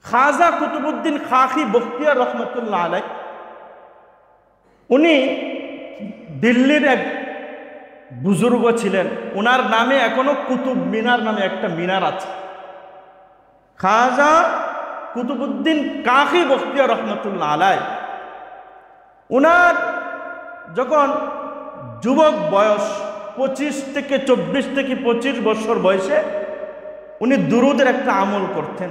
খাজা কুতুবউদ্দিন খাকি বখতিয়ার রহমতুল্লাহ আলাইহ, উনি দিল্লির এক বুজুর্গ ছিলেন। ওনার নামে এখনো কুতুব মিনার নামে একটা মিনার আছে। খাজা কুতুবউদ্দিন কাকি বখতিয়ার রহমতুল্লাহ আলাইহ, ওনার যখন যুবক বয়স 25 থেকে 25 বছর বয়সে উনি দুরুদের একটা আমল করতেন।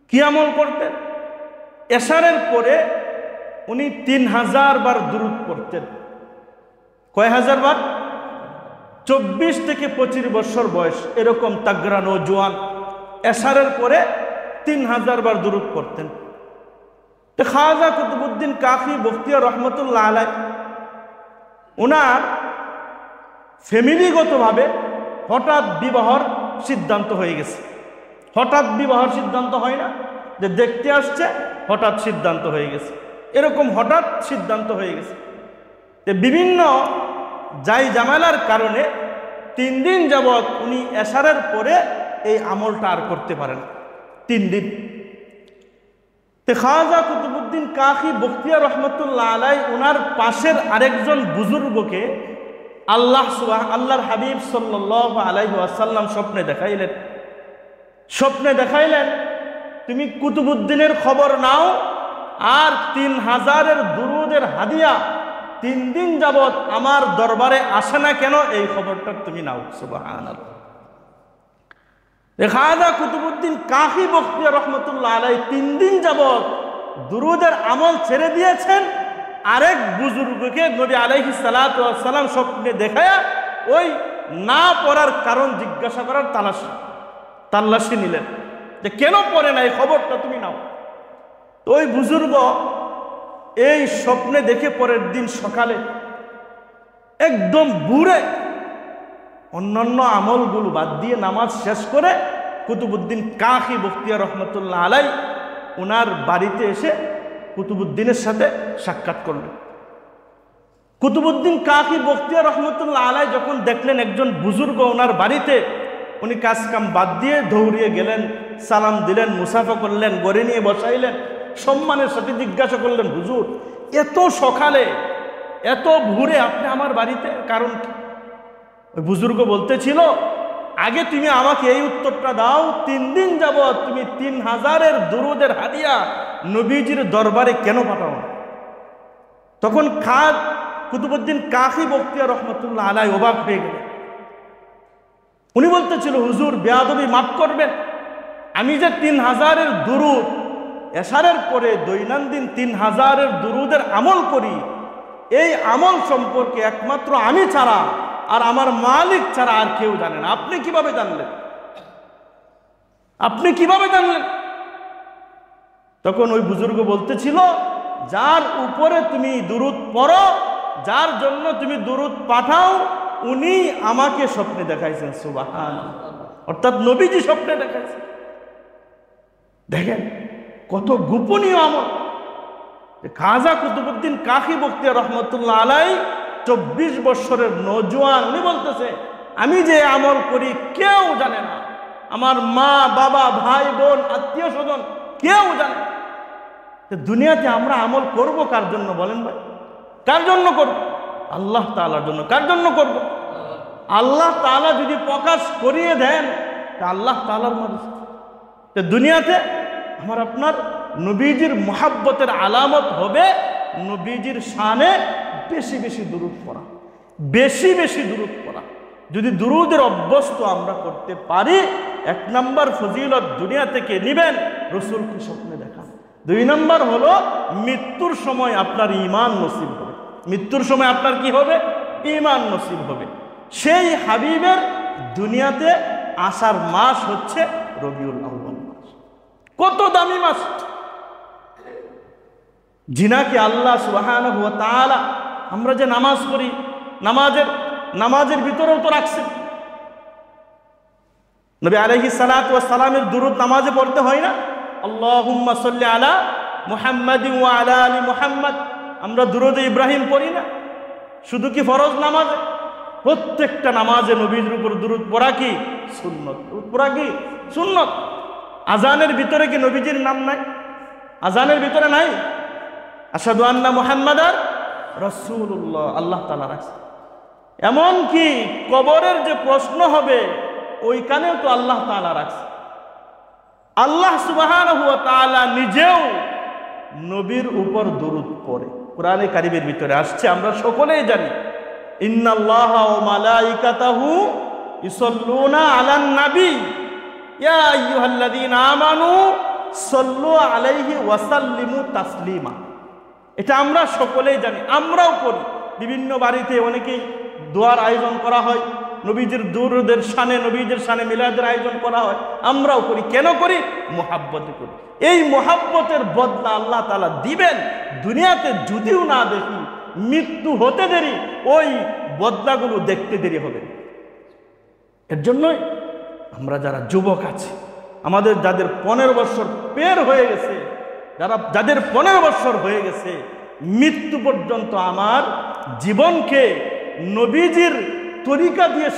কি আমল করতেন? এশারের পরে উনি 3000 বার দুরুদ পড়তেন। কয় হাজার বার? 24 থেকে 25 বছর বয়স এরকম তাগড়া নওজোয়ান এশারের পরে 3000 বার দুরুদ পড়তেন। তো খাজা কুতুবউদ্দিন কাকি বখতিয়ার রহমতুল্লাহ আলাইহ, ওনার ফ্যামিলিগতভাবে হঠাৎ বিবাহর সিদ্ধান্ত হয়ে গেছে। হঠাৎ বিবাহর সিদ্ধান্ত হয় না যে দেখতে আসছে, হঠাৎ সিদ্ধান্ত হয়ে গেছে, এরকম হঠাৎ সিদ্ধান্ত হয়ে গেছে। বিভিন্ন যাই জামেলার কারণে 3 দিন যাবৎ উনি এশারের পরে এই আমলটা আর করতে পারেন। 3 দিন। তো খাজা কুতুবউদ্দিন কাকি বখতিয়ার রহমতুল্লাহ আলাইহ ওনার পাশের আরেকজন বুজুর্গকে আল্লাহর হাবিব সাল্লাল্লাহু আলাইহি ওয়াসাল্লাম স্বপ্নে দেখাইলেন, তুমি কুতুবউদ্দিনের খবর নাও আর 3000-এর দুরুদের হাদিয়া 3 দিন যাবৎ আমার দরবারে আসে না কেন, এই খবরটা তুমি নাও। সুবহানাল্লাহ। খাজা কুতুবউদ্দিন কাকি বখতিয়ার রহমতুল্লাহ আলাইহ 3 দিন যাবৎ দুরুদের আমল ছেড়ে দিয়েছেন। আরেক বুজুর্গকে নবী আলাইহিস সালাতু ওয়াস সালাম স্বপ্নে দেখায়া ওই না পড়ার কারণ জিজ্ঞাসা করার তাল্লাশি নিলেন যে কেন পড়ে না, এই খবরটা তুমি নাও। তো ওই বুজুর্গ এই স্বপ্নে দেখে পরের দিন সকালে একদম বুড়ে অন্যান্য আমলগুলো বাদ দিয়ে নামাজ শেষ করে কুতুবউদ্দিন কাকি বখতিয়ার রহমতুল্লাহ আলাইহ ওনার বাড়িতে এসে কুতুবউদ্দিনের সাথে সাক্ষাৎ করলেন। কুতুবউদ্দিন কাকি বখতিয়ার রহমতুল্লাহ আলাইহ যখন দেখলেন একজন বুজুর্গ ওনার বাড়িতে, উনি কাজ কাম বাদ দিয়ে দৌড়িয়ে গেলেন, সালাম দিলেন, মুসাফা করলেন, গড়ে নিয়ে বসাইলেন, সম্মানের সাথে জিজ্ঞাসা করলেন, হুজুর এত সকালে এত ভোরে আপনি আমার বাড়িতে, কারণ কি? ওই বুজুর্গ বলতেছিল, আগে তুমি আমাকে এই উত্তরটা দাও, 3 দিন যাবৎ তুমি 3000-এর দুরুদের হাদিয়া নবীজির দরবারে কেন পাঠাও না? তখন কুতুবউদ্দিন কাকি বখতিয়ার রহমতুল্লাহ আলাইহ অবাক হয়ে গেলেন। উনি বলতেছিল, হুজুর বেয়াদবি মাফ করবেন, আমি যে 3000-এর দুরুদ এশারের পরে দৈনন্দিন 3000-এর দুরুদের আমল করি, এই আমল সম্পর্কে একমাত্র আমি ছাড়া আর আমার মালিক ছাড়া আর কেউ জানে না। আপনি কিভাবে জানলেন? তখন ওই বুজুর্গ বলতেছিল, যার উপরে তুমি দুরুদ পড়ো, যার জন্য তুমি দুরুদ পাঠাও, উনি আমাকে স্বপ্নে দেখাইছেন। সুবহানাল্লাহ। অর্থাৎ নবীজি স্বপ্নে দেখাইছেন। দেখেন কত গোপনীয় আমল। খাজা কুতুবউদ্দিন কাকি বখতিয়ার রহমতুল্লাহ আলাইহ 24 বছরের নওজোয়ান, উনি বলতেছে, আমি যে আমল করি কেউ জানে না, আমার মা বাবা ভাই বোন আত্মীয় স্বজন কেউ জানে। দুনিয়াতে আমরা আমল করব কার জন্য বলেন ভাই? কার জন্য করব? আল্লাহ তাআলার জন্য। কার জন্য করব? আল্লাহ তাআলা যদি প্রকাশ করিয়ে দেন তা আল্লাহ তাআলার মর্জি। দুনিয়াতে আমার আপনার নবীজির মুহাব্বতের আলামত হবে নবীজির শানে বেশি বেশি দুরূদ পড়া, বেশি বেশি দুরূদ পড়া। যদি দুরূদের অভ্যস্ত আমরা করতে পারি, 1 নম্বর ফজিলত দুনিয়া থেকে নিবেন রাসূলকে স্বপ্নে দেখা। 2 নম্বর হলো মৃত্যুর সময় আপনার ঈমান নসিব হবে। মৃত্যুর সময় আপনার কি হবে? ঈমান নসিব হবে। সেই হাবিবের দুনিয়াতে আসার মাস হচ্ছে রবিউল আউয়াল মাস। কত দামি মাস! জিনাকে আল্লাহ সুবহানাহু ওয়া তাআলা, আমরা যে নামাজ পড়ি, নামাজের ভিতরেও তো রাখছেন। নবী আলাইহিস সালাতু ওয়াস সালামের দুরূদ নামাজে পড়তে হয় না? আল্লাহুম্মা সাল্লি আলা মুহাম্মাদিন ওয়া আলা আলি মুহাম্মাদ। আমরা দুরূদ ইব্রাহিম পড়ি না? শুধু কি ফরজ নামাজে? প্রত্যেকটা নামাজে নবীর উপর দুরূদ পড়া কি সুন্নত। দুরূদ পড়া কি সুন্নত। আজানের ভিতরে কি নবীজির নাম নাই? আজানের ভিতরে নাই আশহাদু আন্না মুহাম্মাদার রাসূলুল্লাহ, আল্লাহ তাআলা রাখছে। এমন কি কবরের যে প্রশ্ন হবে ওইখানেও তো আল্লাহ তাআলা রাখছে। আল্লাহ সুবহানাহু ওয়া তাআলা নিজেও নবীর উপর দরুদ পড়ে, কোরআনে কারীমের ভিতরে আসছে, আমরা সকলেই জানি। ইন্নাল্লাহা ওয়া মালাইকাতাহু ইউসাল্লুনা আলান নবী ইয়া আইয়ুহাল্লাযীনা আমানু সাল্লু আলাইহি ওয়া সাল্লিমু তাসলিমা। এটা আমরা সকলেই জানি, আমরাও করি। বিভিন্ন বাড়িতে অনেকেই দোয়ার আয়োজন করা হয়, নবীজির দুরুদের শানে, নবীজির শানে মিলাদের আয়োজন করা হয়, আমরাও করি। কেন করি? মুহাব্বতে করি। এই মুহাব্বতের বদলা আল্লাহ তাআলা দিবেন দুনিয়াতে, যদিও না দেখি, মৃত্যু হতে দেরি, ওই বদলাগুলো দেখতে দেরি হবে। এর জন্যই আমরা যারা যুবক আছি, আমাদের যাদের 15 বছর পের হয়ে গেছে, যাদের 15 বছর হয়ে গেছে, মৃত্যু পর্যন্ত আমার জীবনকে নবীজির তরিকা দিয়ে